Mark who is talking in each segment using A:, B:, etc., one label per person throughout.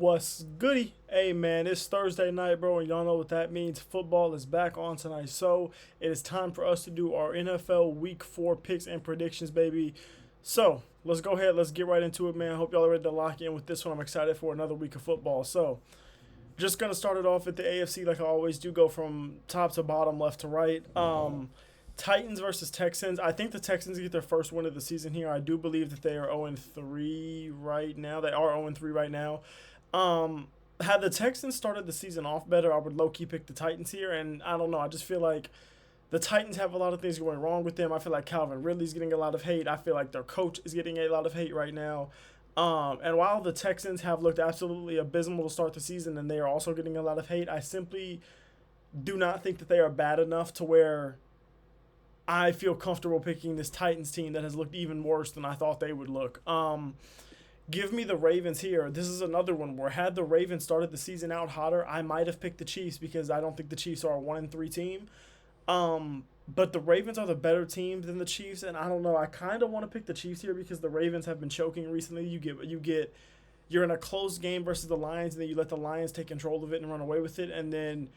A: What's goody? Hey man, it's Thursday night, bro, and y'all know what that means. Football is back on tonight, so it is time for us to do our NFL Week 4 picks and predictions, baby. So let's go ahead, let's get right into it, man. Hope y'all are ready to lock in with this one. I'm excited for another week of football. So just gonna start it off at the AFC like I always do, go from top to bottom, left to right. Titans versus Texans. I think the Texans get their first win of the season here. I do believe that they are 0-3 right now. They are 0-3 right now. Had the Texans started the season off better, I would low-key pick the Titans here. And I don't know. I just feel like the Titans have a lot of things going wrong with them. I feel like Calvin Ridley's getting a lot of hate. I feel like their coach is getting a lot of hate right now. And while the Texans have looked absolutely abysmal to start the season and they are also getting a lot of hate, I simply do not think that they are bad enough to where I feel comfortable picking this Titans team that has looked even worse than I thought they would look. Give me the Ravens here. This is another one where had the Ravens started the season out hotter, I might have picked the Chiefs because I don't think the Chiefs are a 1-3 team. But the Ravens are the better team than the Chiefs, and I don't know. I kind of want to pick the Chiefs here because the Ravens have been choking recently. You're in a close game versus the Lions, and then you let the Lions take control of it and run away with it, and then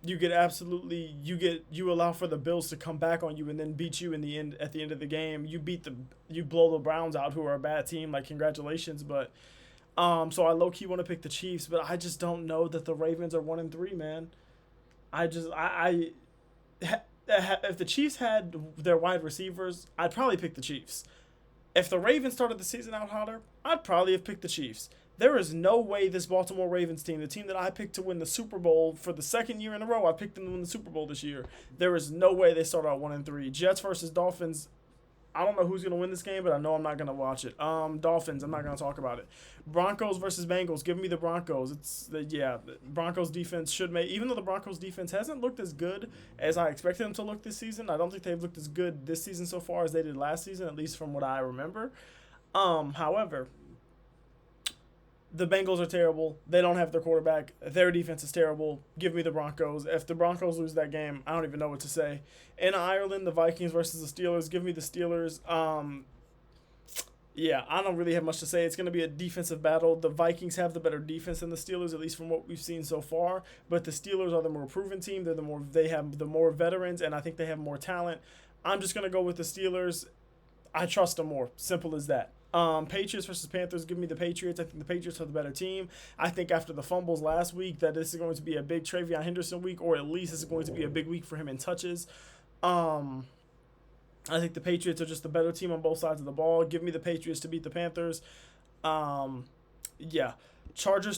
A: you allow for the Bills to come back on you and then beat you in the end at the end of the game. You blow the Browns out, who are a bad team. Like, congratulations, but so I low key want to pick the Chiefs, but I just don't know that the Ravens are 1-3, man. If the Chiefs had their wide receivers, I'd probably pick the Chiefs. If the Ravens started the season out hotter, I'd probably have picked the Chiefs. There is no way this Baltimore Ravens team, the team that I picked to win the Super Bowl for the second year in a row, I picked them to win the Super Bowl this year. There is no way they start out 1-3. Jets versus Dolphins. I don't know who's going to win this game, but I know I'm not going to watch it. Dolphins, I'm not going to talk about it. Broncos versus Bengals. Give me the Broncos. Broncos defense should make, even though the Broncos defense hasn't looked as good as I expected them to look this season. I don't think they've looked as good this season so far as they did last season, at least from what I remember. However, the Bengals are terrible. They don't have their quarterback. Their defense is terrible. Give me the Broncos. If the Broncos lose that game, I don't even know what to say. In Ireland, the Vikings versus the Steelers. Give me the Steelers. I don't really have much to say. It's going to be a defensive battle. The Vikings have the better defense than the Steelers, at least from what we've seen so far. But the Steelers are the more proven team. They have the more veterans, and I think they have more talent. I'm just going to go with the Steelers. I trust them more. Simple as that. Patriots versus Panthers. Give me the Patriots. I think the Patriots are the better team. I think after the fumbles last week that this is going to be a big Travion Henderson week, or at least this is going to be a big week for him in touches. I think the Patriots are just the better team on both sides of the ball. Give me the Patriots to beat the Panthers. Chargers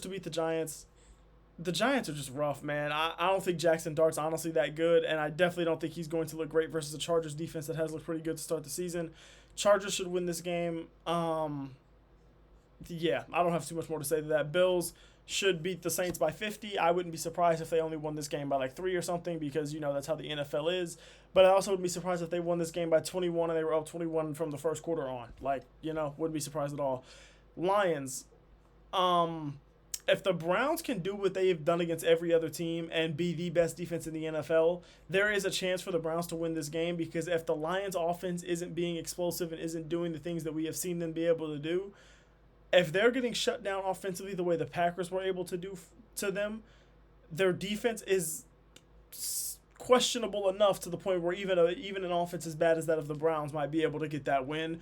A: to beat the Giants. The Giants are just rough, man. I don't think Jackson Dart's honestly that good, and I definitely don't think he's going to look great versus the Chargers defense that has looked pretty good to start the season. Chargers should win this game. I don't have too much more to say to that. Bills should beat the Saints by 50. I wouldn't be surprised if they only won this game by like 3 or something because, that's how the NFL is. But I also wouldn't be surprised if they won this game by 21 and they were up 21 from the first quarter on. Wouldn't be surprised at all. Lions. If the Browns can do what they've done against every other team and be the best defense in the NFL, there is a chance for the Browns to win this game because if the Lions' offense isn't being explosive and isn't doing the things that we have seen them be able to do, if they're getting shut down offensively the way the Packers were able to do to them, their defense is questionable enough to the point where even an offense as bad as that of the Browns might be able to get that win.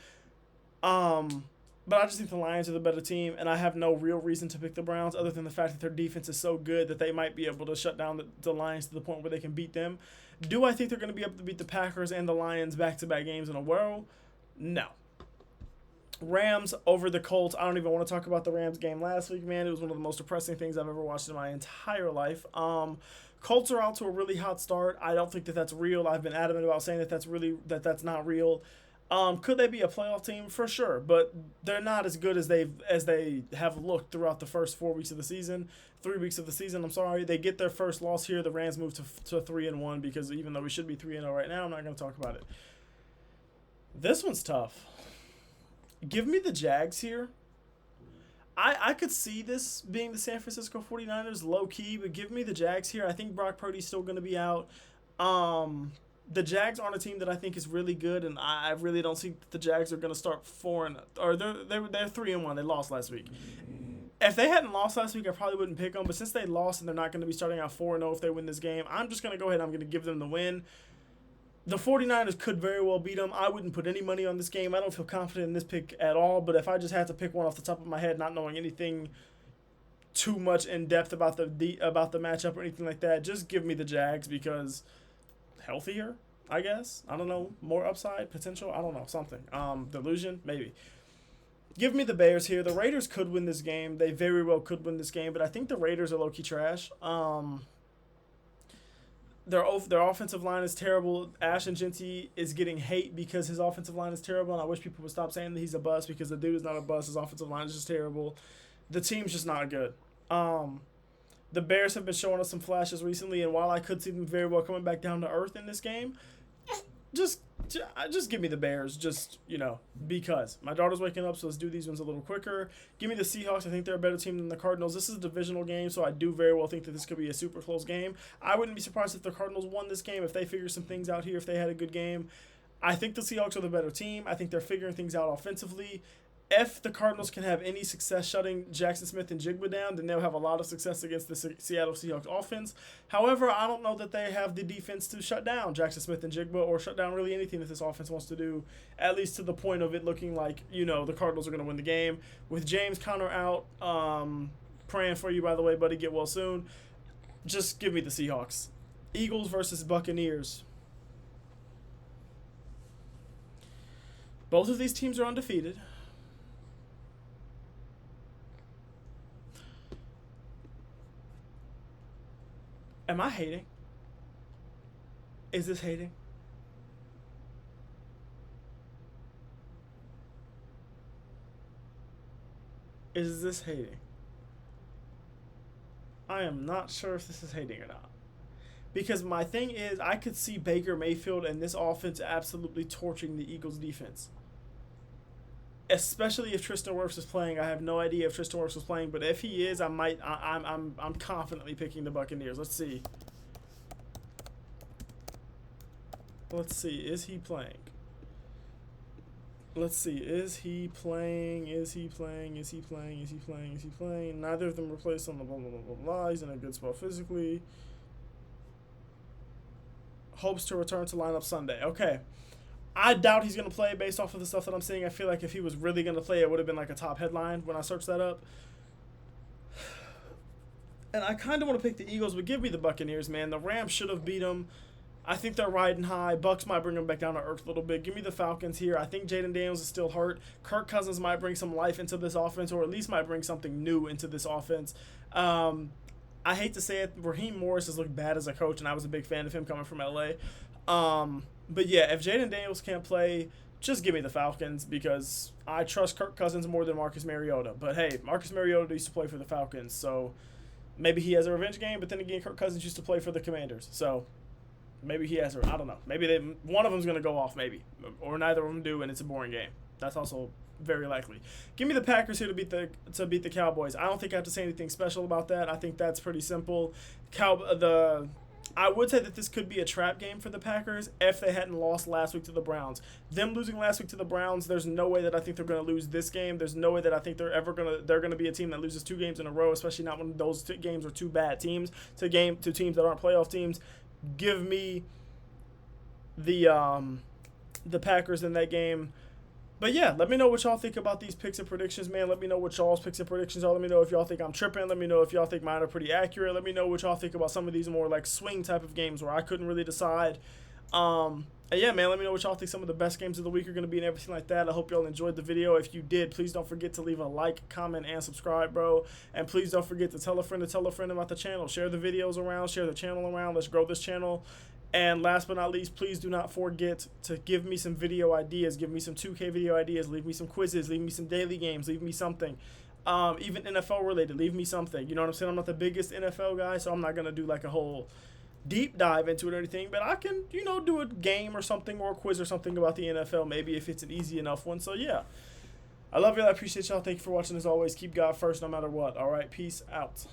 A: But I just think the Lions are the better team, and I have no real reason to pick the Browns other than the fact that their defense is so good that they might be able to shut down the Lions to the point where they can beat them. Do I think they're going to be able to beat the Packers and the Lions back-to-back games in a row? No. Rams over the Colts. I don't even want to talk about the Rams game last week, man. It was one of the most depressing things I've ever watched in my entire life. Colts are out to a really hot start. I don't think that that's real. I've been adamant about saying that that's not real. Could they be a playoff team? For sure, but they're not as good as they have looked throughout the first 3 weeks of the season. I'm sorry. They get their first loss here. The Rams move to 3-1 because even though we should be 3-0 right now, I'm not going to talk about it. This one's tough. Give me the Jags here. I could see this being the San Francisco 49ers low-key, but give me the Jags here. I think Brock Purdy's still going to be out. The Jags aren't a team that I think is really good, and I really don't think the Jags are going to start 4 or they're 3-1. They lost last week. If they hadn't lost last week, I probably wouldn't pick them. But since they lost and they're not going to be starting out 4-0 if they win this game, I'm just going to go ahead and I'm going to give them the win. The 49ers could very well beat them. I wouldn't put any money on this game. I don't feel confident in this pick at all. But if I just had to pick one off the top of my head, not knowing anything too much in depth about the matchup or anything like that, just give me the Jags because healthier, I guess. I don't know. More upside potential. I don't know. Something. Delusion, maybe. Give me the Bears here. The Raiders could win this game. They very well could win this game, but I think the Raiders are low-key trash. Their offensive line is terrible. Ashton Jeanty is getting hate because his offensive line is terrible, and I wish people would stop saying that he's a bust because the dude is not a bust. His offensive line is just terrible. The team's just not good. The Bears have been showing us some flashes recently, and while I could see them very well coming back down to earth in this game, just give me the Bears, because my daughter's waking up, so let's do these ones a little quicker. Give me the Seahawks. I think they're a better team than the Cardinals. This is a divisional game, so I do very well think that this could be a super close game. I wouldn't be surprised if the Cardinals won this game, if they figure some things out here, if they had a good game. I think the Seahawks are the better team. I think they're figuring things out offensively. If the Cardinals can have any success shutting Jackson Smith and Jigba down, then they'll have a lot of success against the Seattle Seahawks offense. However, I don't know that they have the defense to shut down Jackson Smith and Jigba or shut down really anything that this offense wants to do, at least to the point of it looking like, the Cardinals are going to win the game. With James Conner out, praying for you, by the way, buddy. Get well soon. Just give me the Seahawks. Eagles versus Buccaneers. Both of these teams are undefeated. Am I hating? Is this hating? Is this hating? I am not sure if this is hating or not. Because my thing is, I could see Baker Mayfield and this offense absolutely torching the Eagles defense. Especially if Tristan Wirfs is playing. I have no idea if Tristan Wirfs is playing, but if he is, I'm confidently picking the Buccaneers. Let's see. Is he playing? Let's see. Is he playing? Neither of them replaced on the blah, blah, blah, blah, blah. He's in a good spot physically. Hopes to return to lineup Sunday. Okay. I doubt he's going to play based off of the stuff that I'm seeing. I feel like if he was really going to play, it would have been like a top headline when I searched that up. And I kind of want to pick the Eagles, but give me the Buccaneers, man. The Rams should have beat them. I think they're riding high. Bucks might bring them back down to earth a little bit. Give me the Falcons here. I think Jaden Daniels is still hurt. Kirk Cousins might bring some life into this offense, or at least might bring something new into this offense. I hate to say it, Raheem Morris has looked bad as a coach, and I was a big fan of him coming from LA. But yeah, if Jaden Daniels can't play, just give me the Falcons because I trust Kirk Cousins more than Marcus Mariota. But hey, Marcus Mariota used to play for the Falcons, so maybe he has a revenge game. But then again, Kirk Cousins used to play for the Commanders, so maybe he has I don't know. Maybe one of them's going to go off, maybe. Or neither of them do, and it's a boring game. That's also very likely. Give me the Packers here to beat the Cowboys. I don't think I have to say anything special about that. I think that's pretty simple. I would say that this could be a trap game for the Packers if they hadn't lost last week to the Browns. Them losing last week to the Browns, there's no way that I think they're going to lose this game. There's no way that I think they're going to be a team that loses 2 games in a row, especially not when those games are 2 bad teams to teams that aren't playoff teams. Give me the Packers in that game. But yeah, let me know what y'all think about these picks and predictions, man. Let me know what y'all's picks and predictions are. Let me know if y'all think I'm tripping. Let me know if y'all think mine are pretty accurate. Let me know what y'all think about some of these more like swing type of games where I couldn't really decide. And yeah, man, let me know what y'all think some of the best games of the week are going to be and everything like that. I hope y'all enjoyed the video. If you did, please don't forget to leave a like, comment, and subscribe, bro. And please don't forget to tell a friend about the channel. Share the videos around. Share the channel around. Let's grow this channel. And last but not least, please do not forget to give me some video ideas. Give me some 2K video ideas. Leave me some quizzes. Leave me some daily games. Leave me something. Even NFL related. Leave me something. You know what I'm saying? I'm not the biggest NFL guy, so I'm not going to do like a whole deep dive into it or anything. But I can, do a game or something or a quiz or something about the NFL maybe if it's an easy enough one. So, yeah. I love y'all. I appreciate y'all. Thank you for watching as always. Keep God first no matter what. All right. Peace out.